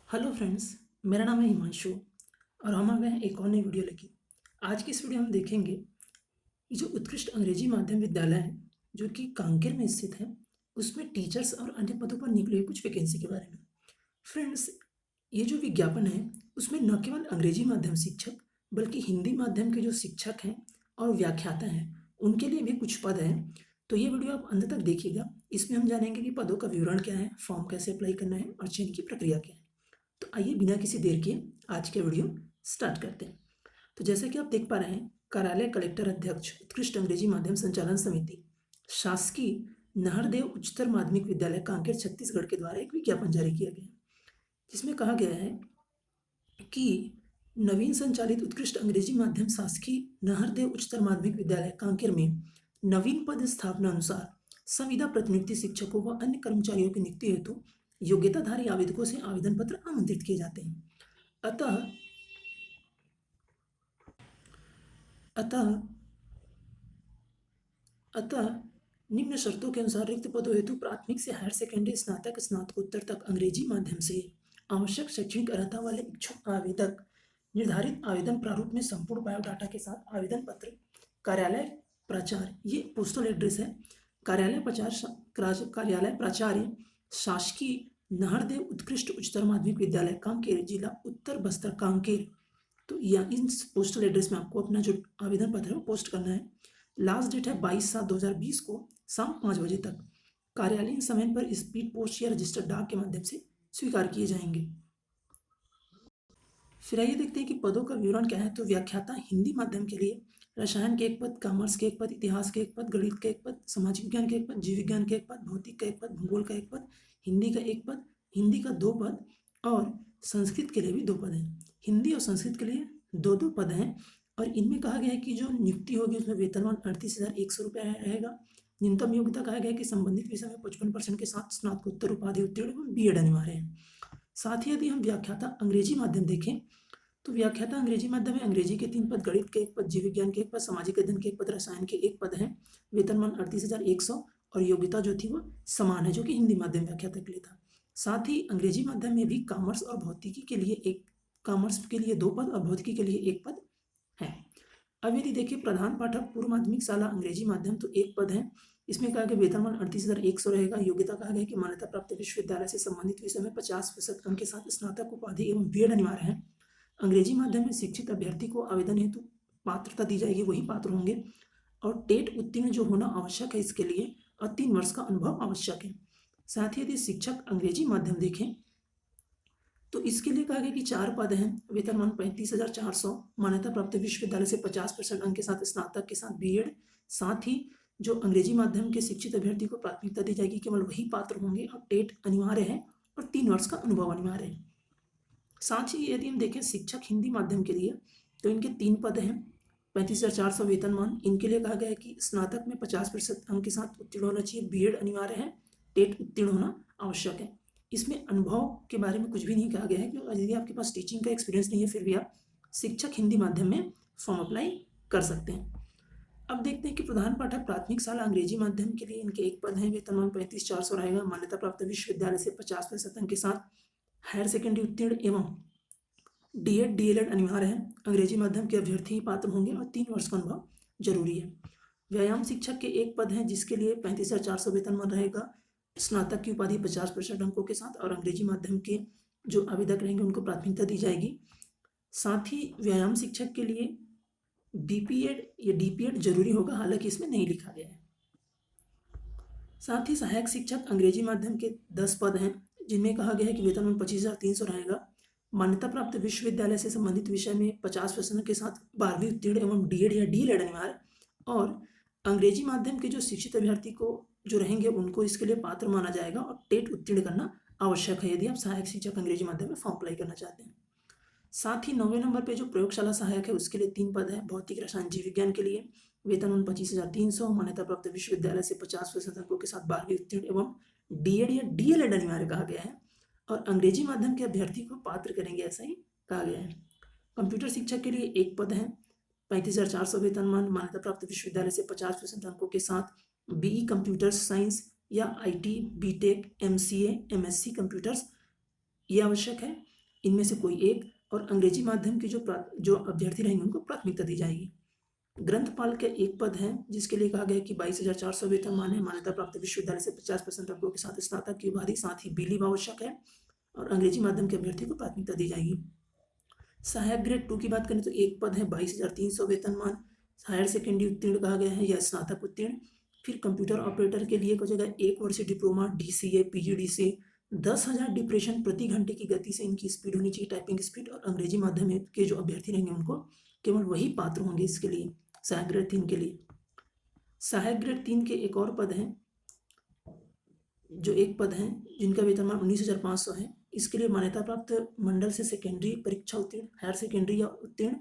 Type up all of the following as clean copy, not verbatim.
Hello friends, मेरा नाम है हिमांशु और हम आ गए हैं एक और नई वीडियो लेके। आज की इस वीडियो में हम देखेंगे ये जो उत्कृष्ट अंग्रेजी माध्यम विद्यालय है जो कि कांकेर में स्थित है, उसमें टीचर्स और अन्य पदों पर निकली हुई कुछ वैकेंसी के बारे में। फ्रेंड्स, ये जो विज्ञापन है उसमें न केवल अंग्रेजी माध्यम शिक्षक बल्कि हिंदी माध्यम के जो शिक्षक हैं और व्याख्याता हैं उनके लिए भी कुछ पद हैं। तो ये वीडियो आप अंत तक देखिएगा। इसमें हम जानेंगे कि पदों का विवरण क्या है, फॉर्म कैसे अप्लाई करना है और चयन की प्रक्रिया क्या है। तो आइए बिना किसी देर के आज के वीडियो स्टार्ट करते हैं। तो जैसे कि आप देख पा रहे हैं, कार्यालय कलेक्टर अध्यक्ष उत्कृष्ट अंग्रेजी माध्यम संचालन समिति शासकीय नाहरदेव उच्चतर माध्यमिक विद्यालय कांकेर छत्तीसगढ़ के द्वारा एक विज्ञापन जारी किया गया है, जिसमें कहा गया है कि नवीन संचालित उत्कृष्ट अंग्रेजी माध्यम शासकीय नाहरदेव उच्चतर माध्यमिक विद्यालय कांकेर में नवीन पद स्थापना अनुसार संविदा प्रतिनियुक्ति शिक्षकों व अन्य कर्मचारियों की नियुक्ति हेतु योग्यताधारी आवेदकों से आवेदन पत्र आमंत्रित किए जाते हैं। अतः अतः अतः निम्न शर्तों के अनुसार रिक्त पदों हेतु प्राथमिक से हायर सेकेंडरी स्नातक स्नातकोत्तर तक अंग्रेजी माध्यम से आवश्यक शैक्षणिक अर्हता वाले इच्छुक आवेदक निर्धारित आवेदन प्रारूप में संपूर्ण बायोडाटा के साथ आवेदन पत्र कार्यालय प्राचार्य, ये पोस्टल एड्रेस है, कार्यालय प्राचार्य शासकीय नाहरदेव उत्कृष्ट उच्चतर माध्यमिक विद्यालय कांकेर, जिला उत्तर बस्तर कांकेर। तो या इन पोस्टल एड्रेस में आपको अपना जो आवेदन पत्र है वो पोस्ट करना है। लास्ट डेट है 22/7/2020 को शाम 5 बजे तक। कार्यालयीन समय पर स्पीड पोस्ट या रजिस्टर्ड डाक के माध्यम से स्वीकार किए जाएंगे। फिर आइए देखते हैं कि पदों का विवरण क्या है। तो व्याख्याता हिंदी माध्यम के लिए रसायन के एक पद, कॉमर्स के एक पद, इतिहास के एक पद, गणित के एक पद, सामाजिक विज्ञान के एक पद, जीव विज्ञान के एक पद, भौतिक का एक पद, भूगोल का एक पद, हिंदी का एक पद, हिंदी का 2 पद और संस्कृत के लिए भी 2 पद हैं। हिंदी और संस्कृत के लिए 2-2 पद हैं और इनमें कहा गया है कि जो नियुक्ति होगी उसमें वेतनमान 38,100 रुपये रहेगा। न्यूनतम योग्यता कहा गया है कि संबंधित विषय में 55% के साथ स्नातकोत्तर उपाधि उत्तीर्ण एवं बीएड अनिवार्य है। साथ ही यदि हम व्याख्याता अंग्रेजी माध्यम देखें तो व्याख्याता अंग्रेजी माध्यम में अंग्रेजी के 3 पद, गणित के एक पद, जीव विज्ञान के एक पद, सामाजिक अध्ययन के एक पद, रसायन के एक पद है। वेतनमान 38,100 और योग्यता जो थी वो समान है, जो कि हिंदी माध्यम व्याख्याता के लिए था। साथ ही अंग्रेजी माध्यम में भी कॉमर्स और भौतिकी के लिए कॉमर्स के लिए 2 पद और भौतिकी के लिए 1 पद है। अब यदि देखिए प्रधान पाठक पूर्व माध्यमिक शाला अंग्रेजी माध्यम, तो 1 पद है। इसमें कहा गया वेतनमान 38,100 रहेगा। योग्यता कहा गया कि मान्यता प्राप्त विश्वविद्यालय से संबंधित विषय में 50% अंक के साथ स्नातक उपाधि एवं बीएड अनिवार्य है। अंग्रेजी माध्यम में शिक्षित अभ्यर्थी को आवेदन हेतु पात्रता दी जाएगी, वही पात्र होंगे और टेट उत्तीर्ण जो होना आवश्यक है इसके लिए और 3 वर्ष का अनुभव आवश्यक है। साथ ही यदि शिक्षक अंग्रेजी माध्यम देखें तो इसके लिए कहा गया कि 4 पद हैं। वेतनमान 35,400, मान्यता प्राप्त विश्वविद्यालय से 50% अंक के साथ स्नातक के साथ बीएड। साथ ही जो अंग्रेजी माध्यम के शिक्षित अभ्यर्थी को प्राथमिकता दी जाएगी, केवल वही पात्र होंगे और टेट अनिवार्य है और 3 वर्ष का अनुभव अनिवार्य है। साथ ही यदि हम देखें शिक्षक हिंदी माध्यम के लिए तो इनके 3 पद हैं। 35,400 वेतनमान। इनके लिए कहा गया है कि स्नातक में 50% अंक के साथ उत्तीर्ण होना चाहिए, बीएड अनिवार्य है, टेट उत्तीर्ण होना आवश्यक है। इसमें अनुभव के बारे में कुछ भी नहीं कहा गया है कि यदि आपके पास टीचिंग का एक्सपीरियंस नहीं है फिर भी आप शिक्षक हिंदी माध्यम में फॉर्म अप्लाई कर सकते हैं। अब देखते हैं कि प्रधान पाठक प्राथमिक शाला अंग्रेजी माध्यम के लिए इनके 1 पद हैं। वेतनमान 35,400 रहेगा। मान्यता प्राप्त विश्वविद्यालय से 50% अंक के साथ हायर सेकेंडरी उत्तीर्ण एवं डीएड डीएलएड अनिवार्य है। अंग्रेजी माध्यम के अभ्यर्थी ही पात्र होंगे और 3 वर्ष का अनुभव जरूरी है। व्यायाम शिक्षक के 1 पद हैं जिसके लिए 35,400 वेतनमान रहेगा। स्नातक की उपाधि 50% अंकों के साथ और अंग्रेजी माध्यम के जो आवेदक रहेंगे उनको प्राथमिकता दी जाएगी। साथ ही व्यायाम शिक्षक के लिए बीपीएड या डीपीएड जरूरी होगा, हालांकि इसमें नहीं लिखा गया है। साथ ही सहायक शिक्षक अंग्रेजी माध्यम के 10 पद हैं जिनमें कहा गया है कि वेतनमान 25,300 रहेगा। मान्यता प्राप्त विश्वविद्यालय से संबंधित विषय में 50% के साथ 12वीं उत्तीर्ण एवं डीएड या डीएलएड अनिवार्य और अंग्रेजी माध्यम के जो शिक्षित अभ्यर्थी को जो रहेंगे उनको इसके लिए पात्र माना जाएगा और टेट उत्तीर्ण करना आवश्यक है यदि आप सहायक शिक्षक अंग्रेजी माध्यम में फॉर्म अप्लाई करना चाहते हैं। साथ ही 9वें नंबर पे जो प्रयोगशाला सहायक है उसके लिए 3 पद है। भौतिक रसायन जीव विज्ञान के लिए वेतनमान 25,300, मान्यता प्राप्त विश्वविद्यालय से 50% अंकों के साथ 12वीं उत्तीर्ण एवं डीएड या डीएलएड अनिवार्य कहा गया है और अंग्रेजी माध्यम के अभ्यर्थी को पात्र करेंगे, ऐसा ही कहा गया है। कंप्यूटर शिक्षक के लिए 1 पद है। 35,400 वेतनमान। मान्यता प्राप्त विश्वविद्यालय से 50% अंकों के साथ बीई कंप्यूटर साइंस या IT, BTech, MCA, MSc computers ये आवश्यक है। इनमें से कोई एक, और अंग्रेजी माध्यम के जो अभ्यर्थी रहेंगे उनको प्राथमिकता दी जाएगी। ग्रंथपाल के एक पद है जिसके लिए कहा गया है कि 22,400 वेतनमान है। मान्यता प्राप्त विश्वविद्यालय से 50% अंकों के साथ स्नातक की उपाधि, साथ ही बीलीव आवश्यक है, और अंग्रेजी माध्यम के अभ्यर्थी को प्राथमिकता दी जाएगी। सहायक ग्रेड 2 की बात करें तो एक पद है 22,300 वेतनमान, हायर सेकेंडरी उत्तीर्ण कहा गया है या स्नातक उत्तीर्ण। फिर कंप्यूटर ऑपरेटर के लिए हो जाएगा 1 वर्षीय डिप्लोमा, DCA PGDCA, 10,000 डिप्रेशन प्रति घंटे की गति से इनकी स्पीड होनी चाहिए, टाइपिंग स्पीड, और अंग्रेजी माध्यम के जो अभ्यर्थी रहेंगे उनको केवल वही पात्र होंगे इसके लिए, सहायक ग्रेड 3 के लिए। सहायक ग्रेड 3 के एक और पद हैं, जो एक पद हैं जिनका वेतनमान 19,500 है। इसके लिए मान्यता प्राप्त मंडल से सेकेंडरी परीक्षा उत्तीर्ण, हायर सेकेंडरी या उत्तीर्ण,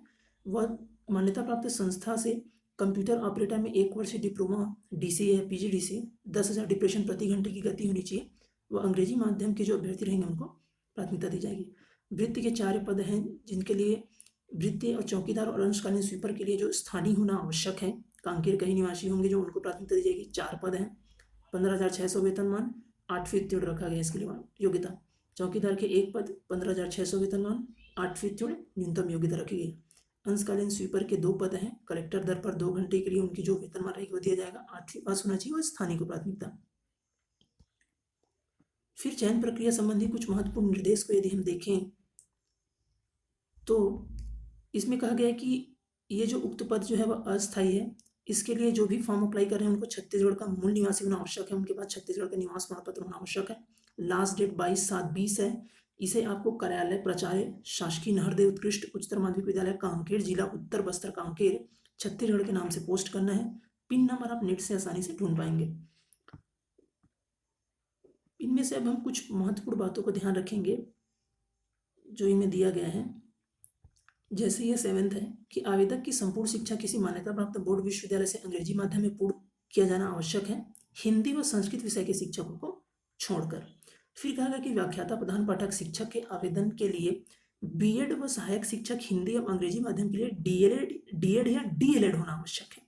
व मान्यता प्राप्त संस्था से कंप्यूटर ऑपरेटर में 1 वर्षीय डिप्लोमा, DCA या PGDCA, 10,000 डिप्रेशन प्रति घंटे की गति होनी चाहिए, व अंग्रेजी माध्यम के जो अभ्यर्थी रहेंगे उनको प्राथमिकता दी जाएगी। वृत्ति के 4 पद हैं जिनके लिए वृत्ति और चौकीदार और अंशकालीन स्वीपर के लिए जो स्थानीय होना आवश्यक है, कांकेर के ही निवासी होंगे जो उनको प्राथमिकता दी जाएगी। 4 पद हैं, 15,600 वेतनमान, 8वीं उत्तीर्ण रखा गया इसके लिए योग्यता। चौकीदार के एक पद, 15,600 वेतनमान, 8वीं उत्तीर्ण न्यूनतम योग्यता रखी गई। अंशकालीन स्वीपर के 2 पद हैं, कलेक्टर दर पर 2 घंटे के लिए उनकी जो वेतनमान रहेगी वो दिया जाएगा, 8वीं पास होना चाहिए और स्थानीय को प्राथमिकता। फिर चयन प्रक्रिया संबंधी कुछ महत्वपूर्ण निर्देश को यदि हम देखें तो इसमें कहा गया है कि ये जो उक्त पद जो है वह अस्थायी है। इसके लिए जो भी फॉर्म अप्लाई कर रहे हैं उनको छत्तीसगढ़ का मूल निवासी होना आवश्यक है, उनके पास छत्तीसगढ़ का निवास प्रमाण पत्र होना आवश्यक है। लास्ट डेट 22/7/20 है। इसे आपको कार्यालय प्राचार्य, शासकीय नहरदेव उत्कृष्ट उच्चतर माध्यमिक विद्यालय कांकेर, जिला उत्तर बस्तर कांकेर, छत्तीसगढ़ के नाम से पोस्ट करना है। पिन नंबर आप नेट से आसानी से ढूंढ पाएंगे। इनमें से अब हम कुछ महत्वपूर्ण बातों को ध्यान रखेंगे जो इनमें दिया गया है। जैसे ये 7th है कि आवेदक की संपूर्ण शिक्षा किसी मान्यता प्राप्त बोर्ड विश्वविद्यालय से अंग्रेजी माध्यम में पूर्ण किया जाना आवश्यक है, हिंदी व संस्कृत विषय के शिक्षकों को छोड़कर। फिर कहा गया कि व्याख्याता प्रधान पाठक शिक्षक के आवेदन के लिए बीएड व सहायक शिक्षक हिंदी एवं अंग्रेजी माध्यम के लिए डीएड या डीएलएड होना आवश्यक है।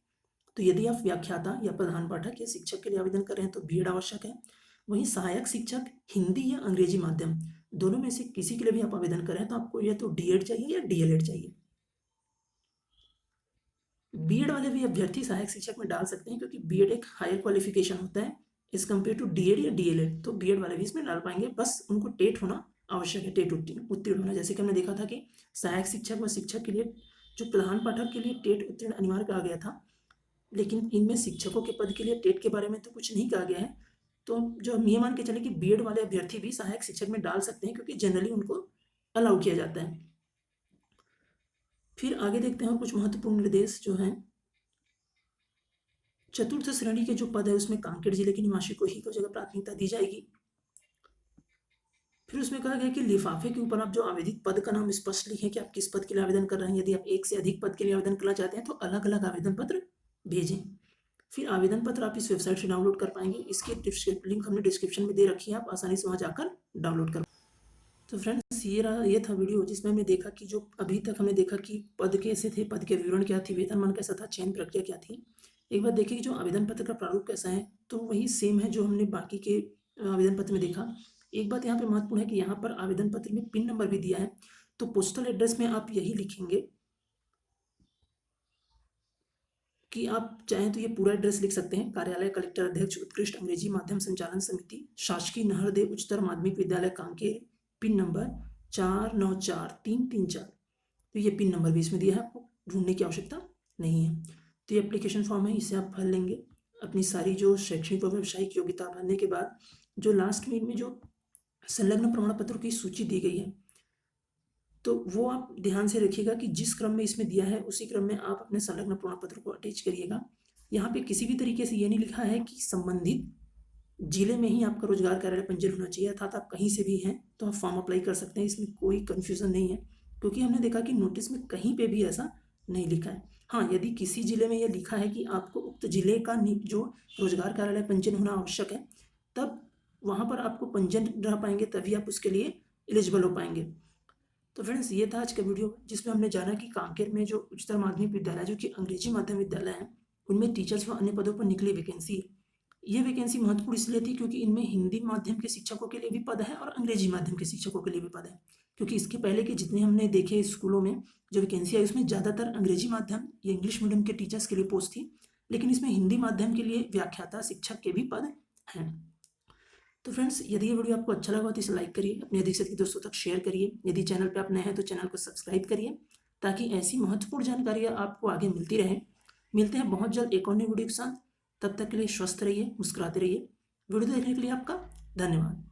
तो यदि आप व्याख्याता या प्रधान पाठक या शिक्षक के लिए आवेदन कर रहे हैं तो बीएड आवश्यक है। वहीं सहायक शिक्षक हिंदी या अंग्रेजी माध्यम दोनों में से किसी के लिए भी आप आवेदन करें तो आपको या तो डीएड चाहिए या डीएलएड चाहिए। बीएड वाले भी अभ्यर्थी सहायक शिक्षक में डाल सकते हैं क्योंकि बीएड एक हायर क्वालिफिकेशन होता है एज कम्पेयर टू डीएड या डीएलएड, तो बीएड वाले भी इसमें डाल पाएंगे, बस उनको टेट होना आवश्यक है, टेट उत्तीर्ण होना। जैसे कि हमने देखा था कि सहायक शिक्षक व शिक्षक के लिए जो प्रधान पाठक के लिए टेट उत्तीर्ण अनिवार्य कहा गया था, लेकिन इनमें शिक्षकों के पद के लिए टेट के बारे में तो कुछ नहीं कहा गया है। तो जो हम ये मान के चले कि बीएड वाले अभ्यर्थी भी सहायक शिक्षक में डाल सकते हैं क्योंकि जनरली उनको अलाउ किया जाता है। फिर आगे देखते हैं कुछ महत्वपूर्ण निर्देश जो हैं। चतुर्थ श्रेणी के जो पद है उसमें कांकेर जिले के निवासी को ही जगह प्राथमिकता दी जाएगी। फिर उसमें कहा गया कि लिफाफे के ऊपर आप जो आवेदित पद का नाम स्पष्ट लिखें कि आप किस पद के लिए आवेदन कर रहे हैं। यदि आप एक से अधिक पद के लिए आवेदन करना चाहते हैं तो अलग अलग आवेदन पत्र भेजें। फिर आवेदन पत्र आप इस वेबसाइट से डाउनलोड कर पाएंगे, इसकी लिंक हमने डिस्क्रिप्शन में दे रखी है, आप आसानी से वहाँ जाकर डाउनलोड कर। तो फ्रेंड्स ये था वीडियो जिसमें हमने देखा कि जो अभी तक हमने देखा कि पद कैसे थे, पद के विवरण क्या थी, वेतनमान कैसा था, चयन प्रक्रिया क्या थी। एक बार देखिए कि जो आवेदन पत्र का प्रारूप कैसा है, तो वही सेम है जो हमने बाकी के आवेदन पत्र में देखा। एक बात यहाँ पे महत्वपूर्ण है कि यहाँ पर आवेदन पत्र में पिन नंबर भी दिया है, तो पोस्टल एड्रेस में आप यही लिखेंगे कि आप चाहें तो ये पूरा एड्रेस लिख सकते हैं। कार्यालय कलेक्टर अध्यक्ष उत्कृष्ट अंग्रेजी माध्यम संचालन समिति, शासकीय नहरदेव उच्चतर माध्यमिक विद्यालय कांकेर, पिन नंबर 494334। तो ये पिन नंबर भी इसमें दिया है, आपको ढूंढने की आवश्यकता नहीं है। तो ये एप्लीकेशन फॉर्म है, इसे आप भर लेंगे। अपनी सारी जो शैक्षणिक और व्यावसायिक योग्यता भरने के बाद जो लास्ट में इनमें जो संलग्न प्रमाण पत्रों की सूची दी गई है, तो वो आप ध्यान से रखिएगा कि जिस क्रम में इसमें दिया है उसी क्रम में आप अपने संलग्न प्रमाण पत्र को अटैच करिएगा। यहाँ पे किसी भी तरीके से ये नहीं लिखा है कि संबंधित जिले में ही आपका रोजगार कार्यालय पंजीयन होना चाहिए, अर्थात आप कहीं से भी हैं तो आप फॉर्म अप्लाई कर सकते हैं, इसमें कोई कन्फ्यूजन नहीं है। क्योंकि हमने देखा कि नोटिस में कहीं पे भी ऐसा नहीं लिखा है। हाँ, यदि किसी जिले में यह लिखा है कि आपको उक्त जिले का जो रोजगार कार्यालय पंजीयन होना आवश्यक है, तब वहाँ पर आपको पंजीयन रह पाएंगे, तभी आप उसके लिए एलिजिबल हो पाएंगे। तो फ्रेंड्स ये था आज का वीडियो जिसमें हमने जाना कि कांकेर में जो उच्चतर माध्यमिक विद्यालय जो कि अंग्रेजी माध्यम विद्यालय है, उनमें टीचर्स व अन्य पदों पर निकली वैकेंसी ये वैकेंसी महत्वपूर्ण इसलिए थी क्योंकि इनमें हिंदी माध्यम के शिक्षकों के लिए भी पद है और अंग्रेजी माध्यम के शिक्षकों के लिए भी पद है। क्योंकि इसके पहले के जितने हमने देखे स्कूलों में जो वैकेंसी आई उसमें ज़्यादातर अंग्रेजी माध्यम या इंग्लिश मीडियम के टीचर्स के लिए पोस्ट थी, लेकिन इसमें हिंदी माध्यम के लिए व्याख्याता शिक्षक के भी पद हैं। तो फ्रेंड्स, यदि ये वीडियो आपको अच्छा लगा तो इसे लाइक करिए, अपने अधिक से अधिक दोस्तों तक शेयर करिए। यदि चैनल पर आप नए हैं तो चैनल को सब्सक्राइब करिए ताकि ऐसी महत्वपूर्ण जानकारियाँ आपको आगे मिलती रहे। मिलते हैं बहुत जल्द एक और नई वीडियो के साथ। तब तक के लिए स्वस्थ रहिए, मुस्कुराते रहिए। वीडियो देखने के लिए आपका धन्यवाद।